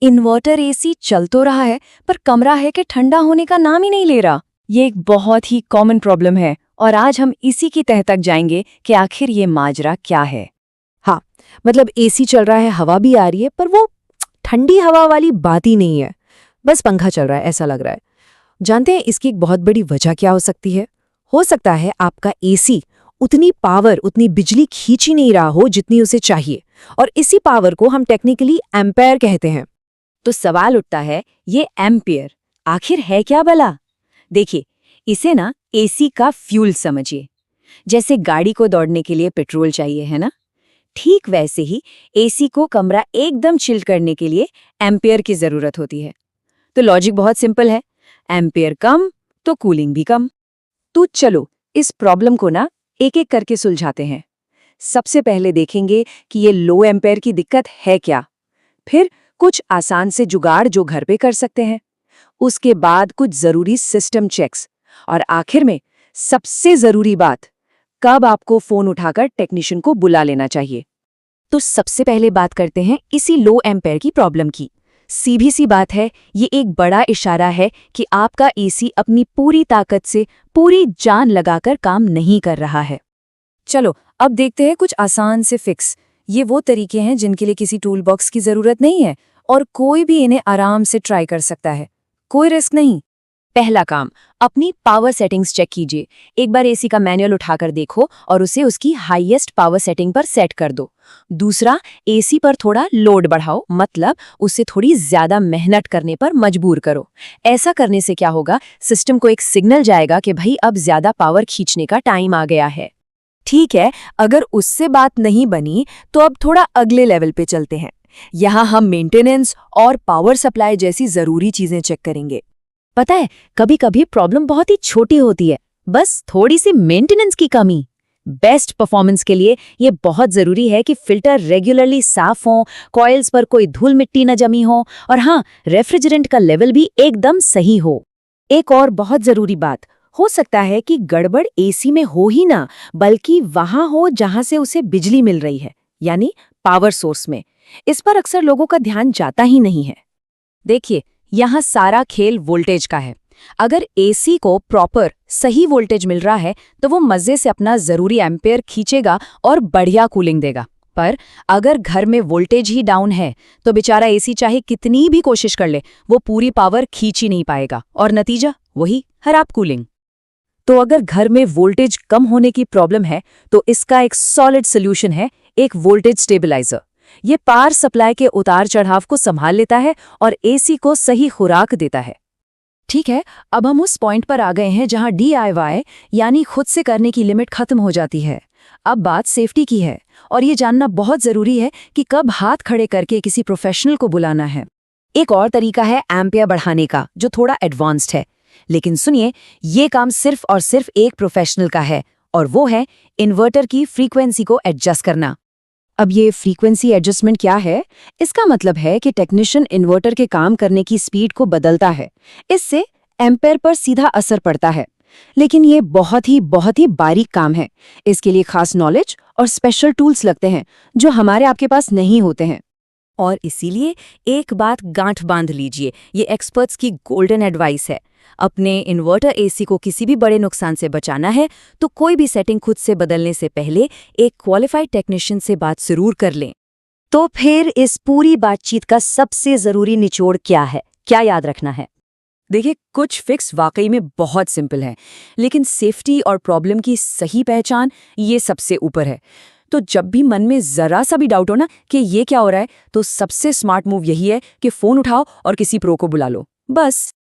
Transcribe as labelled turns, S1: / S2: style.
S1: Inverter AC चल तो रहा है पर कमरा है कि ठंडा होने का नाम ही नहीं ले रहा। ये एक बहुत ही कॉमन प्रॉब्लम है और आज हम इसी की तह तक जाएंगे कि आखिर ये माजरा क्या है।
S2: हाँ, मतलब एसी चल रहा है, हवा भी आ रही है, पर वो ठंडी हवा वाली बात ही नहीं है। बस पंखा चल रहा है ऐसा लग रहा है। जानते हैं इसकी एक बहुत बड़ी वजह क्या हो सकती है? हो सकता है आपका एसी उतनी पावर, उतनी बिजली खींच ही नहीं रहा हो जितनी उसे चाहिए, और इसी पावर को हम टेक्निकली एम्पेयर कहते हैं।
S1: तो सवाल उठता है, ये एम्पियर आखिर है क्या भला? देखिए, इसे ना एसी का फ्यूल समझिए। जैसे गाड़ी को दौड़ने के लिए पेट्रोल चाहिए है ना, ठीक वैसे ही एसी को कमरा एकदम चिल करने के लिए एम्पियर की जरूरत होती है। तो लॉजिक बहुत सिंपल है, एम्पियर कम तो कूलिंग भी कम। तो चलो इस प्रॉब्लम को ना एक एक करके सुलझाते हैं। सबसे पहले देखेंगे कि ये लो एम्पियर की दिक्कत है क्या, फिर कुछ आसान से जुगाड़ जो घर पे कर सकते हैं, उसके बाद कुछ जरूरी सिस्टम चेक्स, और आखिर में सबसे जरूरी बात, कब आपको फोन उठाकर टेक्नीशियन को बुला लेना चाहिए। तो सबसे पहले बात करते हैं इसी लो एम्पेयर की प्रॉब्लम की। सीधी सी बात है, ये एक बड़ा इशारा है कि आपका एसी अपनी पूरी ताकत से, पूरी जान लगाकर काम नहीं कर रहा है। चलो अब देखते हैं कुछ आसान से फिक्स। ये वो तरीके हैं जिनके लिए किसी टूल बॉक्स की जरूरत नहीं है और कोई भी इन्हें आराम से ट्राई कर सकता है, कोई रिस्क नहीं। पहला काम, अपनी पावर सेटिंग्स चेक कीजिए। एक बार एसी का मैनुअल उठाकर देखो और उसे उसकी हाईएस्ट पावर सेटिंग पर सेट कर दो। दूसरा, एसी पर थोड़ा लोड बढ़ाओ, मतलब उसे थोड़ी ज्यादा मेहनत करने पर मजबूर करो। ऐसा करने से क्या होगा, सिस्टम को एक सिग्नल जाएगा कि भाई अब ज्यादा पावर खींचने का टाइम आ गया है। ठीक है, अगर उससे बात नहीं बनी तो अब थोड़ा अगले लेवल पे चलते हैं। यहाँ हम मेंटेनेंस और पावर सप्लाई जैसी जरूरी चीजें चेक करेंगे। पता है, कभी कभी प्रॉब्लम बहुत ही छोटी होती है, बस थोड़ी सी मेंटेनेंस की कमी। बेस्ट परफॉर्मेंस के लिए ये बहुत जरूरी है कि फिल्टर रेगुलरली साफ हो, कॉइल्स पर कोई धूल मिट्टी न जमी हो, और हाँ, रेफ्रिजरेंट का लेवल भी एकदम सही हो। एक और बहुत जरूरी बात, हो सकता है कि गड़बड़ एसी में हो ही ना, बल्कि वहां हो जहां से उसे बिजली मिल रही है, यानी पावर सोर्स में। इस पर अक्सर लोगों का ध्यान जाता ही नहीं है। देखिए, यहाँ सारा खेल वोल्टेज का है। अगर एसी को प्रॉपर सही वोल्टेज मिल रहा है तो वो मजे से अपना जरूरी एम्पेयर खींचेगा और बढ़िया कूलिंग देगा। पर अगर घर में वोल्टेज ही डाउन है तो बेचारा एसी चाहे कितनी भी कोशिश कर ले, वो पूरी पावर खींच ही नहीं पाएगा, और नतीजा वही, खराब कूलिंग। तो अगर घर में वोल्टेज कम होने की प्रॉब्लम है तो इसका एक सॉलिड सोल्यूशन है, एक वोल्टेज स्टेबलाइजर। ये पावर सप्लाई के उतार चढ़ाव को संभाल लेता है और एसी को सही खुराक देता है। ठीक है, अब हम उस पॉइंट पर आ गए हैं जहां DIY यानी खुद से करने की लिमिट खत्म हो जाती है। अब बात सेफ्टी की है, और ये जानना बहुत जरूरी है कि कब हाथ खड़े करके किसी प्रोफेशनल को बुलाना है। एक और तरीका है एम्पियर बढ़ाने का, जो थोड़ा एडवांस्ड है। लेकिन सुनिए, ये काम सिर्फ और सिर्फ एक प्रोफेशनल का है, और वो है इन्वर्टर की फ्रीक्वेंसी को एडजस्ट करना। अब ये फ्रीक्वेंसी एडजस्टमेंट क्या है? इसका मतलब है कि टेक्नीशियन इन्वर्टर के काम करने की स्पीड को बदलता है। इससे एम्पेयर पर सीधा असर पड़ता है। लेकिन ये बहुत ही बारीक काम है। इसके लिए खास नॉलेज और स्पेशल टूल्स लगते हैं जो हमारे आपके पास नहीं होते हैं। और इसीलिए एक बात गांठ बांध लीजिए, ये एक्सपर्ट्स की गोल्डन एडवाइस है। अपने इन्वर्टर एसी को किसी भी बड़े नुकसान से बचाना है तो कोई भी सेटिंग खुद से बदलने से पहले एक क्वालिफाइड टेक्नीशियन से बात जरूर कर लें। तो फिर इस पूरी बातचीत का सबसे जरूरी निचोड़ क्या है, क्या याद रखना है? देखिए, कुछ फिक्स वाकई में बहुत सिंपल है, लेकिन सेफ्टी और प्रॉब्लम की सही पहचान ये सबसे ऊपर है। तो जब भी मन में जरा सा भी डाउट हो ना कि ये क्या हो रहा है, तो सबसे स्मार्ट मूव यही है कि फोन उठाओ और किसी प्रो को बुला लो, बस।